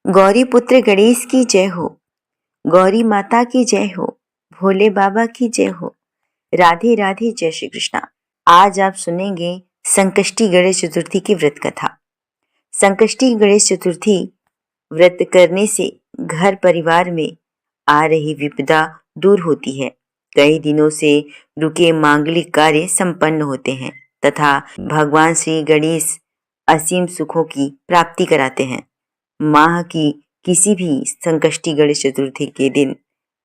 गौरी पुत्र गणेश की जय हो, गौरी माता की जय हो, भोले बाबा की जय हो। राधे राधे, जय श्री कृष्णा। आज आप सुनेंगे संकष्टी गणेश चतुर्थी की व्रत कथा। संकष्टी गणेश चतुर्थी व्रत करने से घर परिवार में आ रही विपदा दूर होती है। कई दिनों से रुके मांगलिक कार्य संपन्न होते हैं तथा भगवान श्री गणेश असीम सुखों की प्राप्ति कराते हैं। माह की किसी भी संकष्टी गणेश चतुर्थी के दिन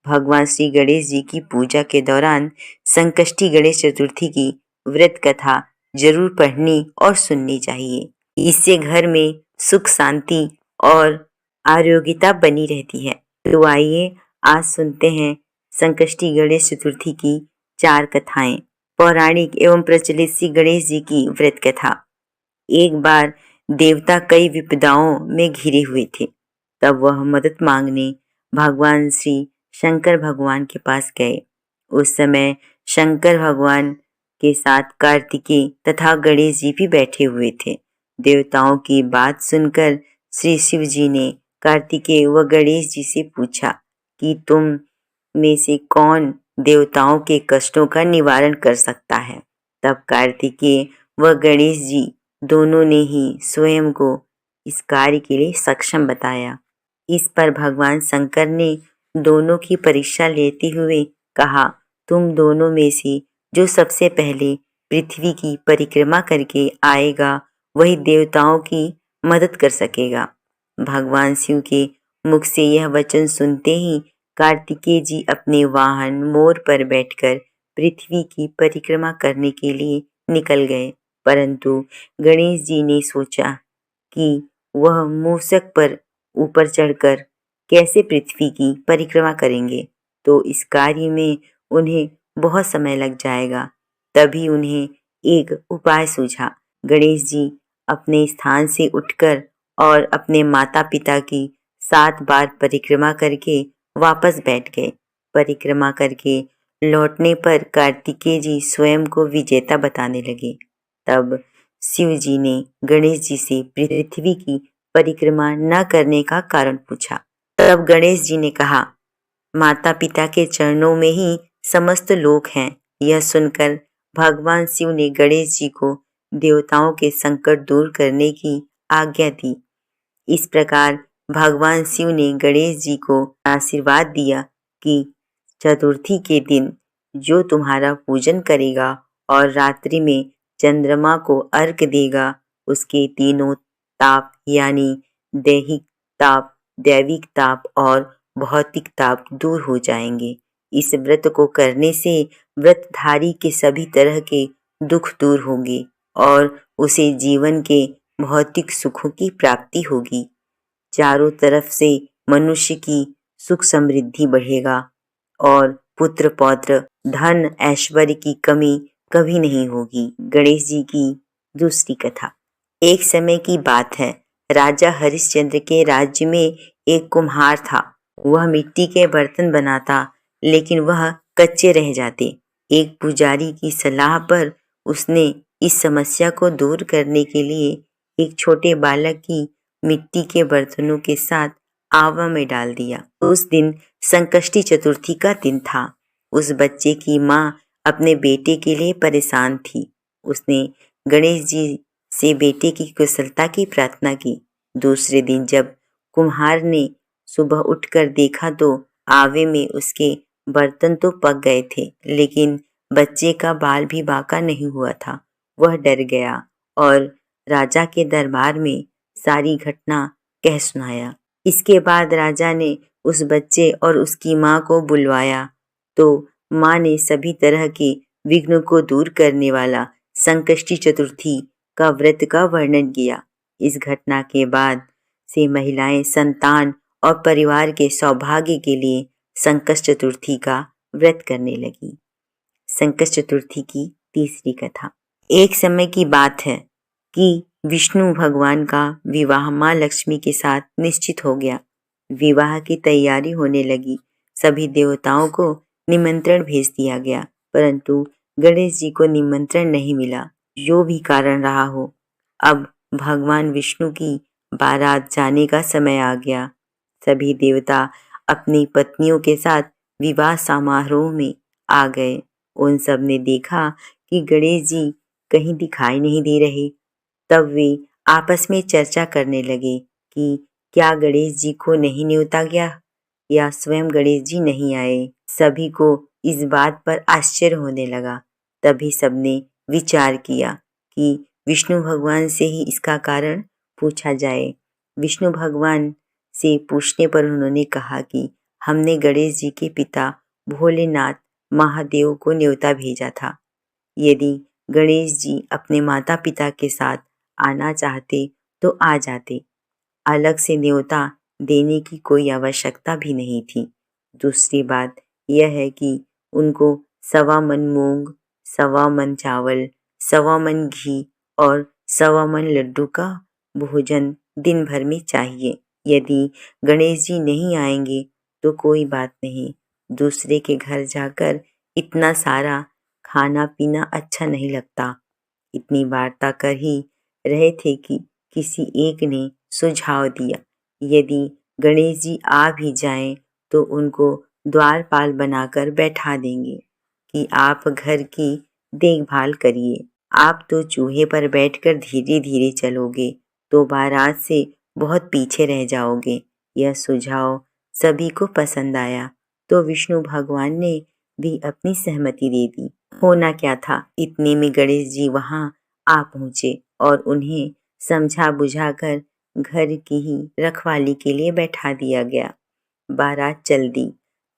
भगवान श्री गणेश जी की पूजा के दौरान संकष्टी गणेश चतुर्थी की व्रत कथा जरूर पढ़नी और सुननी चाहिए। इससे घर में सुख शांति और आरोग्यता बनी रहती है। तो आइए आज सुनते हैं संकष्टी गणेश चतुर्थी की 4 कथाएं। पौराणिक एवं प्रचलित श्री गणेश जी की व्रत कथा। एक बार देवता कई विपदाओं में घिरे हुए थे। तब वह मदद मांगने भगवान श्री शंकर भगवान के पास गए। उस समय शंकर भगवान के साथ कार्तिकेय तथा गणेश जी भी बैठे हुए थे। देवताओं की बात सुनकर श्री शिव जी ने कार्तिकेय व गणेश जी से पूछा कि तुम में से कौन देवताओं के कष्टों का निवारण कर सकता है। तब कार्तिकेय व गणेश जी दोनों ने ही स्वयं को इस कार्य के लिए सक्षम बताया। इस पर भगवान शंकर ने दोनों की परीक्षा लेते हुए कहा, तुम दोनों में से जो सबसे पहले पृथ्वी की परिक्रमा करके आएगा वही देवताओं की मदद कर सकेगा। भगवान शिव के मुख से यह वचन सुनते ही कार्तिकेय जी अपने वाहन मोर पर बैठकर पृथ्वी की परिक्रमा करने के लिए निकल गए। परंतु गणेश जी ने सोचा कि वह मूषक पर ऊपर चढ़कर कैसे पृथ्वी की परिक्रमा करेंगे, तो इस कार्य में उन्हें बहुत समय लग जाएगा। तभी उन्हें एक उपाय सूझा। गणेश जी अपने स्थान से उठकर और अपने माता पिता की 7 बार परिक्रमा करके वापस बैठ गए। परिक्रमा करके लौटने पर कार्तिकेय जी स्वयं को विजेता बताने लगे। तब शिव जी ने गणेश जी से पृथ्वी की परिक्रमा न करने का कारण पूछा। तब गणेश जी ने कहा, माता पिता के चरणों में ही समस्त लोक हैं। यह सुनकर भगवान शिव ने गणेश जी को देवताओं के संकट दूर करने की आज्ञा दी। इस प्रकार भगवान शिव ने गणेश जी को आशीर्वाद दिया कि चतुर्थी के दिन जो तुम्हारा पूजन करेगा और रात्रि में चंद्रमा को अर्घ्य देगा, उसके तीनों ताप यानी दैहिक ताप, दैविक ताप और भौतिक ताप दूर हो जाएंगे। इस व्रत को करने से व्रतधारी के सभी तरह के दुख दूर होंगे और उसे जीवन के भौतिक सुखों की प्राप्ति होगी। चारों तरफ से मनुष्य की सुख समृद्धि बढ़ेगा और पुत्र पौत्र धन ऐश्वर्य की कमी कभी नहीं होगी। गणेश जी की दूसरी कथा। एक समय की बात है, राजा हरिश्चंद्र के राज्य में एक कुम्हार था। वह मिट्टी के बर्तन बनाता, लेकिन वह कच्चे रह जाते। एक पुजारी की सलाह पर उसने इस समस्या को दूर करने के लिए एक छोटे बालक की मिट्टी के बर्तनों के साथ आवा में डाल दिया। उस दिन संकष्टी चतुर्थी का दिन था। उस बच्चे की माँ अपने बेटे के लिए परेशान थी। उसने गणेश जी से बेटे की कुशलता की प्रार्थना की। दूसरे दिन जब कुम्हार ने सुबह उठकर देखा तो आवे में उसके बर्तन तो पक गए थे, लेकिन बच्चे का बाल भी बांका नहीं हुआ था। वह डर गया और राजा के दरबार में सारी घटना कह सुनाया। इसके बाद राजा ने उस बच्चे और उसकी माँ को बुलवाया तो माँ ने सभी तरह के विघ्नों को दूर करने वाला संकष्टी चतुर्थी का व्रत का वर्णन किया। इस घटना के बाद से महिलाएं संतान और परिवार के सौभाग्य के लिए संकष्ट चतुर्थी का व्रत करने लगी। संकष्ट चतुर्थी की तीसरी कथा। एक समय की बात है कि विष्णु भगवान का विवाह माँ लक्ष्मी के साथ निश्चित हो गया। विवाह की तैयारी होने लगी। सभी देवताओं को निमंत्रण भेज दिया गया, परंतु गणेश जी को निमंत्रण नहीं मिला। जो भी कारण रहा हो, अब भगवान विष्णु की बारात जाने का समय आ गया। सभी देवता अपनी पत्नियों के साथ विवाह समारोह में आ गए। उन सब ने देखा कि गणेश जी कहीं दिखाई नहीं दे रहे। तब वे आपस में चर्चा करने लगे कि क्या गणेश जी को नहीं न्योता गया या स्वयं गणेश जी नहीं आए। सभी को इस बात पर आश्चर्य होने लगा। तभी सबने विचार किया कि विष्णु भगवान से ही इसका कारण पूछा जाए। विष्णु भगवान से पूछने पर उन्होंने कहा कि हमने गणेश जी के पिता भोलेनाथ महादेव को न्योता भेजा था। यदि गणेश जी अपने माता पिता के साथ आना चाहते तो आ जाते। अलग से न्योता देने की कोई आवश्यकता भी नहीं थी। दूसरी बात यह है कि उनको 1.25 मन मूंग, 1.25 मन चावल, 1.25 मन घी और 1.25 मन लड्डू का भोजन दिन भर में चाहिए। यदि गणेश जी नहीं आएंगे तो कोई बात नहीं, दूसरे के घर जाकर इतना सारा खाना पीना अच्छा नहीं लगता। इतनी वार्ता कर ही रहे थे कि किसी एक ने सुझाव दिया, यदि गणेश जी आ भी जाएं तो उनको द्वारपाल बनाकर बैठा देंगे कि आप घर की देखभाल करिए। आप तो चूहे पर बैठकर धीरे धीरे चलोगे तो बारात से बहुत पीछे रह जाओगे। यह सुझाव सभी को पसंद आया तो विष्णु भगवान ने भी अपनी सहमति दे दी। होना क्या था, इतने में गणेश जी वहां आ पहुंचे और उन्हें समझा बुझाकर घर की ही रखवाली के लिए बैठा दिया गया। बारात चल दी।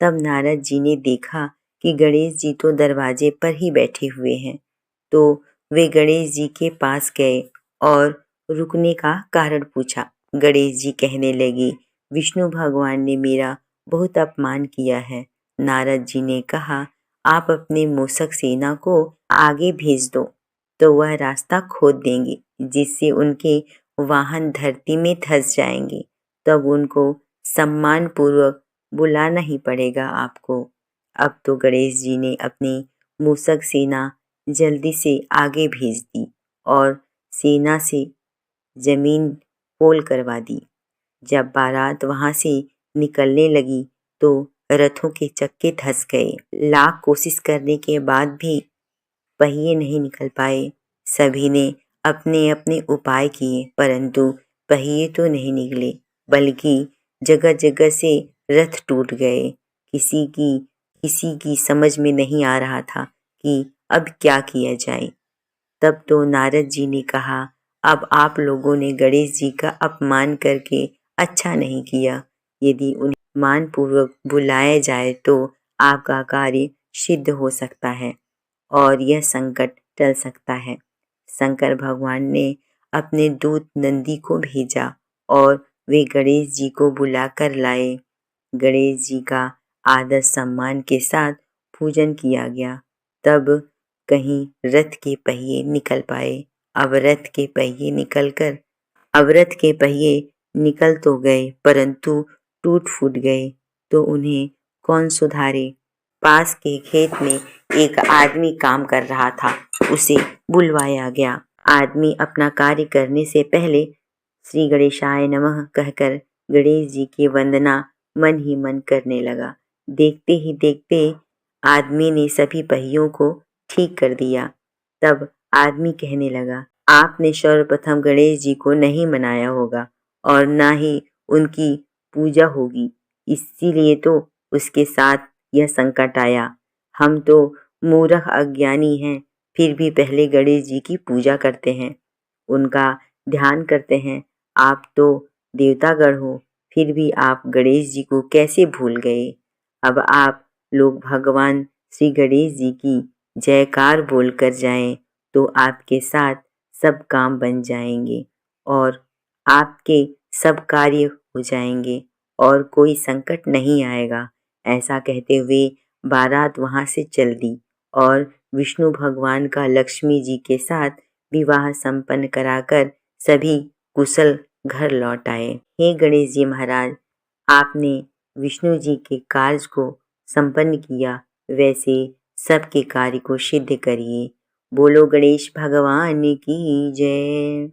तब नारद जी ने देखा कि गणेश जी तो दरवाजे पर ही बैठे हुए हैं, तो वे गणेश जी के पास गए और रुकने का कारण पूछा। गणेश जी कहने लगे, विष्णु भगवान ने मेरा बहुत अपमान किया है। नारद जी ने कहा, आप अपने मूषक सेना को आगे भेज दो तो वह रास्ता खोद देंगे, जिससे उनके वाहन धरती में धंस जाएंगे। तब उनको सम्मान पूर्वक बुलाना ही पड़ेगा आपको। अब तो गणेश जी ने अपनी मूषक सेना जल्दी से आगे भेज दी और सेना से जमीन पोल करवा दी। जब बारात वहां से निकलने लगी तो रथों के चक्के धंस गए। लाख कोशिश करने के बाद भी पहिए नहीं निकल पाए। सभी ने अपने अपने उपाय किए, परंतु पहिए तो नहीं निकले, बल्कि जगह जगह से रथ टूट गए। किसी की समझ में नहीं आ रहा था कि अब क्या किया जाए। तब तो नारद जी ने कहा, अब आप लोगों ने गणेश जी का अपमान करके अच्छा नहीं किया। यदि उन्हें मानपूर्वक बुलाया जाए तो आपका कार्य सिद्ध हो सकता है और यह संकट टल सकता है। शंकर भगवान ने अपने दूत नंदी को भेजा और वे गणेश जी को बुलाकर लाए। गणेश जी का आदर सम्मान के साथ पूजन किया गया। तब कहीं रथ के पहिए निकल पाए। अब रथ के पहिए निकल तो गए, परंतु टूट फूट गए तो उन्हें कौन सुधारे। पास के खेत में एक आदमी काम कर रहा था, उसे बुलवाया गया। आदमी अपना कार्य करने से पहले श्री गणेशाय नमः कहकर गणेश जी की वंदना मन ही मन करने लगा। देखते ही देखते आदमी ने सभी पहियों को ठीक कर दिया। तब आदमी कहने लगा, आपने सर्वप्रथम गणेश जी को नहीं मनाया होगा और ना ही उनकी पूजा होगी, इसीलिए तो उसके साथ यह संकट आया। हम तो मूर्ख अज्ञानी हैं, फिर भी पहले गणेश जी की पूजा करते हैं, उनका ध्यान करते हैं। आप तो देवतागण हो, फिर भी आप गणेश जी को कैसे भूल गए। अब आप लोग भगवान श्री गणेश जी की जयकार बोलकर जाएं तो आपके साथ सब काम बन जाएंगे और आपके सब कार्य हो जाएंगे और कोई संकट नहीं आएगा। ऐसा कहते हुए बारात वहां से चल दी और विष्णु भगवान का लक्ष्मी जी के साथ विवाह संपन्न कराकर सभी कुशल घर लौट आए। हे गणेश जी महाराज, आपने विष्णु जी के कार्य को संपन्न किया, वैसे सबके कार्य को सिद्ध करिए। बोलो गणेश भगवान की जय।